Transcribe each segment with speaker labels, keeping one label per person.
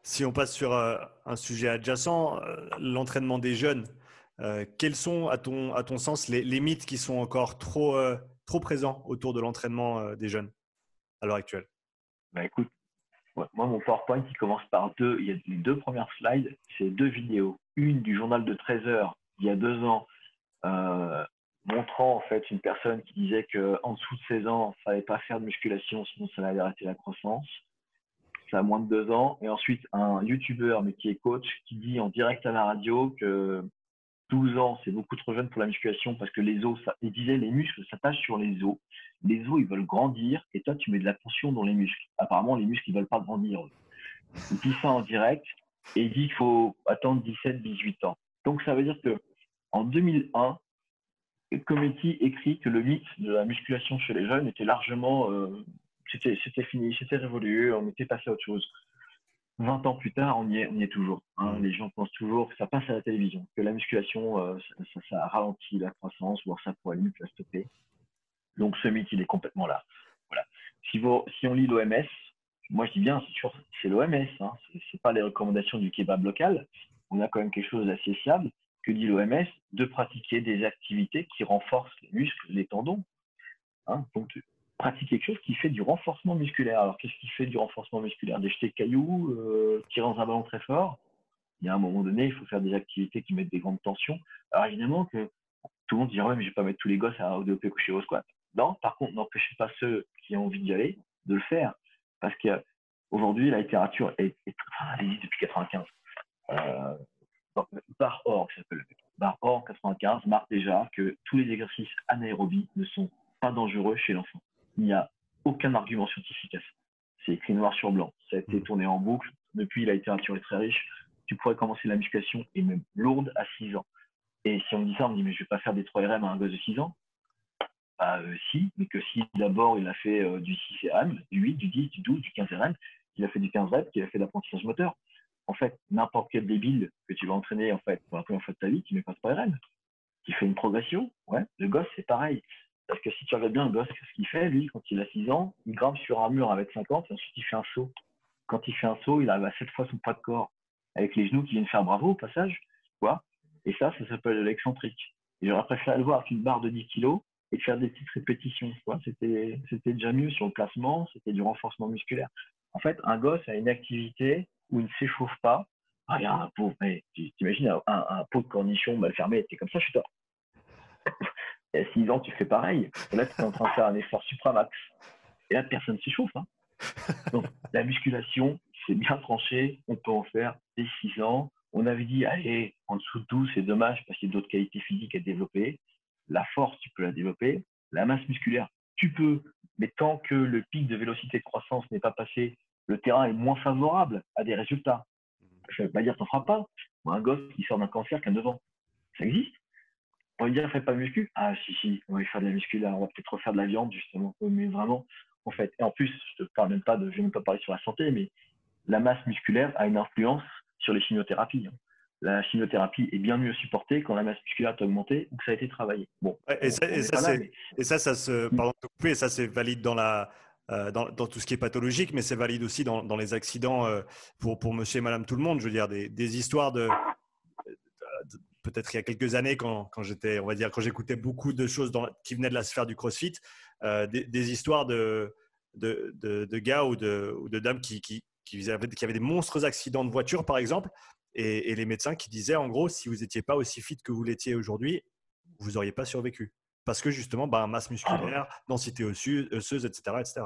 Speaker 1: Si on passe sur un sujet adjacent, l'entraînement des jeunes, quels sont, à ton sens, les mythes qui sont encore trop présents autour de l'entraînement des jeunes à l'heure actuelle?
Speaker 2: Bah écoute, ouais, moi mon PowerPoint il commence par deux, il y a les deux premières slides, c'est deux vidéos. Une du journal de 13 heures il y a 2 ans, euh, montrant en fait une personne qui disait qu'en dessous de 16 ans, il ne fallait pas faire de musculation, sinon ça allait arrêter la croissance. Ça a moins de 2 ans. Et ensuite, un YouTuber, mais qui est coach, qui dit en direct à la radio que 12 ans, c'est beaucoup trop jeune pour la musculation parce que les os, il disait les muscles s'attachent sur les os. Les os, ils veulent grandir et toi, tu mets de la tension dans les muscles. Apparemment, les muscles, ils veulent pas grandir. Il dit ça en direct et il dit qu'il faut attendre 17-18 ans. Donc, ça veut dire que en 2001, Cometti écrit que le mythe de la musculation chez les jeunes était largement, c'était fini, c'était révolu, on était passé à autre chose. 20 ans plus tard, on y est toujours. Hein.
Speaker 1: Mm.
Speaker 2: Les gens pensent toujours que ça passe à la télévision, que la musculation, ça ralentit la croissance, voire ça pourrait limite la stopper. Donc ce mythe, il est complètement là. Voilà. Si on lit l'OMS, moi je dis bien, c'est sûr, c'est l'OMS, hein, c'est pas les recommandations du kebab local. On a quand même quelque chose d'assez fiable. Que dit l'OMS? De pratiquer des activités qui renforcent les muscles, les tendons. Hein. Donc pratiquer quelque chose qui fait du renforcement musculaire. Alors qu'est-ce qui fait du renforcement musculaire? Des jetés de cailloux, tirer dans un ballon très fort. Il y a un moment donné, il faut faire des activités qui mettent des grandes tensions. Alors évidemment que tout le monde dirait, ouais, mais je vais pas mettre tous les gosses au développé couché au squat. Non, par contre, n'empêchez pas ceux qui ont envie d'y aller de le faire. Parce qu'aujourd'hui, la littérature elle existe depuis 95. Euh, Bar.org s'appelle. Bar.org 95 marque déjà que tous les exercices anaérobies ne sont pas dangereux chez l'enfant. Il n'y a aucun argument scientifique à ça. C'est écrit noir sur blanc. Ça a été
Speaker 1: Mm.
Speaker 2: tourné en boucle. Depuis, la littérature est très riche. Tu pourrais commencer la musculation et même lourde à 6 ans. Et si on me dit ça, on me dit, mais je vais pas faire des 3 RM à un gosse de 6 ans. Bah, si, mais que si d'abord il a fait du 6 RM, du 8, du 10, du 12, du 15 RM, qu'il a fait du 15 reps, qu'il a fait de l'apprentissage moteur. En fait, n'importe quel débile que tu vas entraîner en fait, pour la première fois de ta vie, qui met pas de 3 RM, qui fait une progression, ouais, le gosse, c'est pareil. Parce que si tu regardes bien le gosse, ce qu'il fait, lui, quand il a 6 ans, il grimpe sur un mur avec 50 et ensuite il fait un saut. Quand il fait un saut, il arrive à 7 fois son poids de corps, avec les genoux qui viennent faire bravo au passage, quoi. Et ça s'appelle de l'excentrique. Et j'aurais préféré le voir avec une barre de 10 kilos et de faire des petites répétitions, quoi. C'était déjà mieux sur le placement, c'était du renforcement musculaire. En fait, un gosse a une activité où il ne s'échauffe pas. Ah, il y a un pot, t'imagines un pot de cornichon mal fermé, c'est comme ça, je suis tort. Et à 6 ans, tu fais pareil. Et là, tu es en train de faire un effort supramax. Et là, personne ne s'échauffe. Hein. Donc, la musculation, c'est bien tranché. On peut en faire dès 6 ans. On avait dit, allez, en dessous de 12, c'est dommage parce qu'il y a d'autres qualités physiques à développer. La force, tu peux la développer. La masse musculaire, tu peux. Mais tant que le pic de vélocité de croissance n'est pas passé, le terrain est moins favorable à des résultats. Ça ne veut pas dire que tu n'en feras pas. Moi, un gosse qui sort d'un cancer qui a 9 ans, ça existe. On va dire, fais pas de muscu. Ah, si, on va faire de la muscu là. On va peut-être refaire de la viande, justement. Mais vraiment, en fait. Et en plus, je te parle même pas je vais même pas parler sur la santé, mais la masse musculaire a une influence sur les chimiothérapies. Hein. La chimiothérapie est bien mieux supportée quand la masse musculaire a augmenté ou que ça a été travaillé. Bon,
Speaker 1: Ouais,
Speaker 2: on n'est pas là, mais
Speaker 1: ça se, pardon de te couper, et ça c'est valide dans tout ce qui est pathologique, mais c'est valide aussi dans les accidents pour monsieur et madame tout le monde. Je veux dire, des histoires peut-être il y a quelques années quand j'étais, on va dire, quand j'écoutais beaucoup de choses qui venaient de la sphère du CrossFit, des histoires de gars ou de dames qui avaient des monstres accidents de voiture, par exemple, et les médecins qui disaient, en gros, si vous n'étiez pas aussi fit que vous l'étiez aujourd'hui, vous n'auriez pas survécu. Parce que justement, masse musculaire, densité osseuse, etc., etc.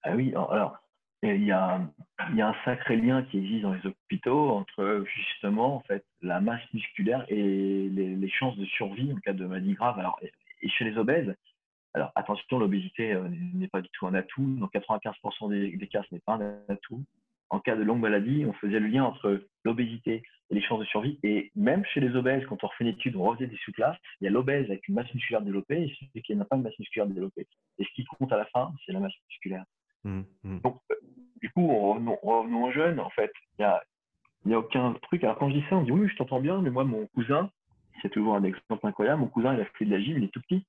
Speaker 2: ah oui, alors, il y a un sacré lien qui existe dans les hôpitaux entre justement en fait la masse musculaire et les chances de survie en cas de maladie grave. Alors, et chez les obèses, alors attention, l'obésité n'est pas du tout un atout. Dans 95% des cas, ce n'est pas un atout. En cas de longue maladie, on faisait le lien entre l'obésité et les chances de survie. Et même chez les obèses, quand on refait une étude, on refaisait des sous-classes, il y a l'obèse avec une masse musculaire développée et celui qui n'a pas une masse musculaire développée. Et ce qui compte à la fin, c'est la masse musculaire.
Speaker 1: Mmh, mmh.
Speaker 2: Donc, du coup, revenons aux jeunes. En fait, il y a aucun truc. Alors, quand je dis ça, on me dit oui, je t'entends bien, mais moi, mon cousin, c'est toujours un exemple incroyable. Mon cousin, il a fait de la gym, il est tout petit.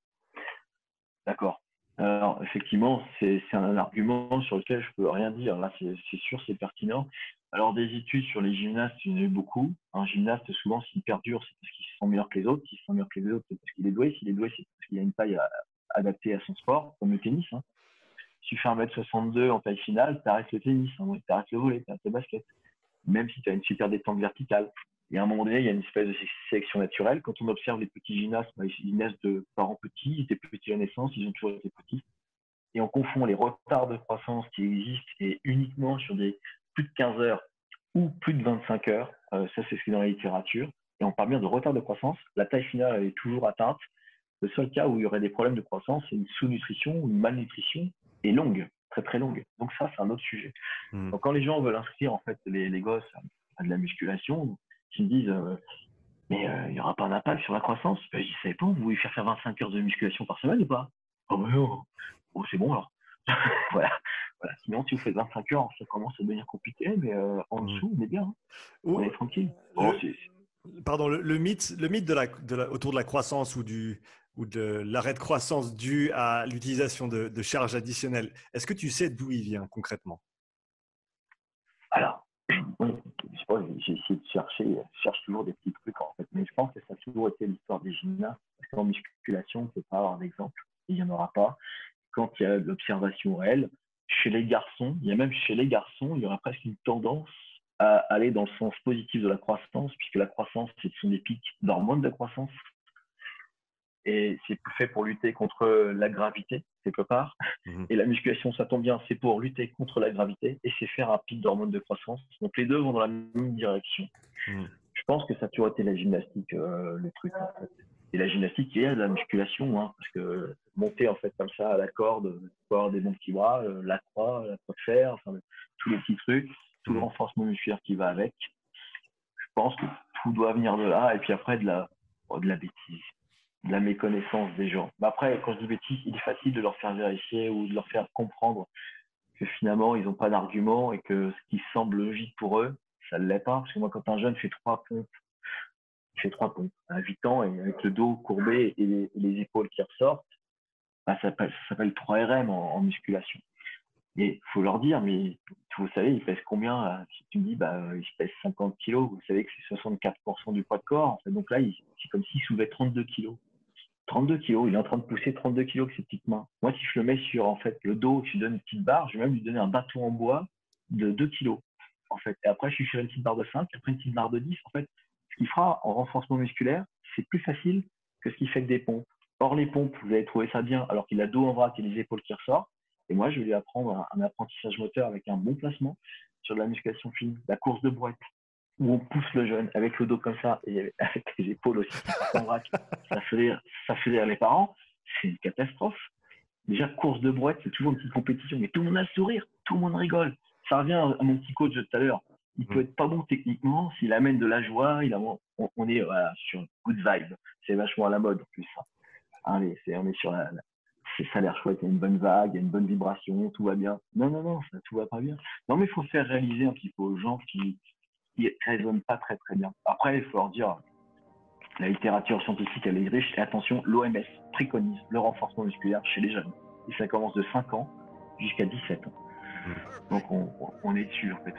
Speaker 2: D'accord. Alors, effectivement, c'est un argument sur lequel je peux rien dire. Là, c'est sûr, c'est pertinent. Alors, des études sur les gymnastes, il y en a eu beaucoup. Un gymnaste, souvent, s'il perdure, c'est parce qu'il se sent meilleur que les autres. S'il se sent meilleur que les autres, c'est parce qu'il est doué. S'il est doué, c'est parce qu'il a une taille adaptée à son sport, comme le tennis. Hein. Si tu fais 1m62 en taille finale, tu arrêtes le tennis, hein, tu arrêtes le volley, tu arrêtes le basket. Même si tu as une super détente verticale. Et à un moment donné, il y a une espèce de sélection naturelle. Quand on observe les petits gymnastes, ils naissent de parents petits, ils étaient petits à la naissance, ils ont toujours été petits. Et on confond les retards de croissance qui existent et uniquement sur des plus de 15 heures ou plus de 25 heures. Ça, c'est ce qui est dans la littérature. Et on parle bien de retard de croissance. La taille finale elle est toujours atteinte. Le seul cas où il y aurait des problèmes de croissance, c'est une sous-nutrition ou une malnutrition et longue, très très longue. Donc ça, c'est un autre sujet.
Speaker 1: Mm.
Speaker 2: Donc quand les gens veulent inscrire en fait les gosses à de la musculation, ils me disent mais il n'y aura pas d'impact sur la croissance. Ben, je dis ça dépend, vous voulez faire 25 heures de musculation par semaine ou pas? Oh ben non, oh, c'est bon alors. voilà. Voilà. Sinon, si vous faites 25 heures, ça commence à devenir compliqué, mais en
Speaker 1: Mm.
Speaker 2: dessous, on est bien. Hein. On
Speaker 1: Ou,
Speaker 2: est tranquille. Bon,
Speaker 1: le, pardon, le mythe autour de la croissance ou de l'arrêt de croissance dû à l'utilisation de charges additionnelles, est-ce que tu sais d'où il vient concrètement?
Speaker 2: alors, oui, je sais pas, j'ai essayé de chercher, je cherche toujours des petits trucs en fait, mais je pense que ça a toujours été l'histoire des gymnastes, parce qu'en musculation, on ne peut pas avoir d'exemple, il n'y en aura pas. Quand il y a de l'observation réelle, chez les garçons, il y a même chez les garçons, il y aura presque une tendance à aller dans le sens positif de la croissance, puisque la croissance, ce sont des pics d'hormones de croissance, et c'est fait pour lutter contre la gravité, quelque part.
Speaker 1: Mhm.
Speaker 2: Et la musculation, ça tombe bien, c'est pour lutter contre la gravité, et c'est faire un pic d'hormones de croissance. Donc les deux vont dans la même direction.
Speaker 1: Mhm.
Speaker 2: Je pense que ça a toujours été la gymnastique, le truc, en fait. Et la gymnastique et la musculation, hein, parce que monter en fait comme ça à la corde, faut avoir des bons petits bras, la croix de fer, enfin, tous les petits trucs, tout le
Speaker 1: Mhm.
Speaker 2: renforcement musculaire qui va avec. Je pense que tout doit venir de là, et puis après de la bêtise, de la méconnaissance des gens. Mais après, quand je dis bêtise, il est facile de leur faire vérifier ou de leur faire comprendre que finalement, ils n'ont pas d'argument et que ce qui semble logique pour eux, ça ne l'est pas. Parce que moi, quand un jeune fait 3 pompes, il fait 3 pompes à 8 ans et avec le dos courbé et les épaules qui ressortent, bah, ça s'appelle 3RM en musculation. Et il faut leur dire, mais vous savez, il pèse combien? Si tu me dis, bah, il pèse 50 kilos, vous savez que c'est 64% du poids de corps. En fait. Donc là, c'est comme s'il soulevait 32 kilos. 32 kilos, il est en train de pousser 32 kilos avec ses petites mains. Moi, si je le mets sur en fait, le dos, je lui donne une petite barre, je vais même lui donner un bâton en bois de 2 kilos. En fait. Et après, je suis sur une petite barre de 5, après une petite barre de 10. En fait, ce qu'il fera en renforcement musculaire, c'est plus facile que ce qu'il fait avec des pompes. Or, les pompes, vous allez trouver ça bien, alors qu'il a dos en vrac et les épaules qui ressortent. Et moi, je vais lui apprendre un apprentissage moteur avec un bon placement sur de la musculation fine, la course de brouette, où on pousse le jeune avec le dos comme ça et avec les épaules aussi qui partent en vrac. Ça fait rire les parents. C'est une catastrophe. Déjà, course de brouette, c'est toujours une petite compétition, mais tout le monde a le sourire, tout le monde rigole. Ça revient à mon petit coach de tout à l'heure. Il peut
Speaker 1: Mhm.
Speaker 2: être pas bon techniquement, s'il amène de la joie, on est voilà, sur une good vibe. C'est vachement à la mode en plus. Ça. Allez, on est sur ça a l'air chouette, il y a une bonne vague, il y a une bonne vibration, tout va bien. Non, non, non, ça, tout va pas bien. Non, mais il faut faire réaliser un petit peu aux gens qui raisonnent pas très très bien. Après, il faut leur dire, la littérature scientifique, elle est riche. Et attention, l'OMS préconise le renforcement musculaire chez les jeunes. Et ça commence de 5 ans jusqu'à 17 ans.
Speaker 1: Mhm.
Speaker 2: Donc on est dessus en fait.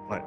Speaker 1: Ouais.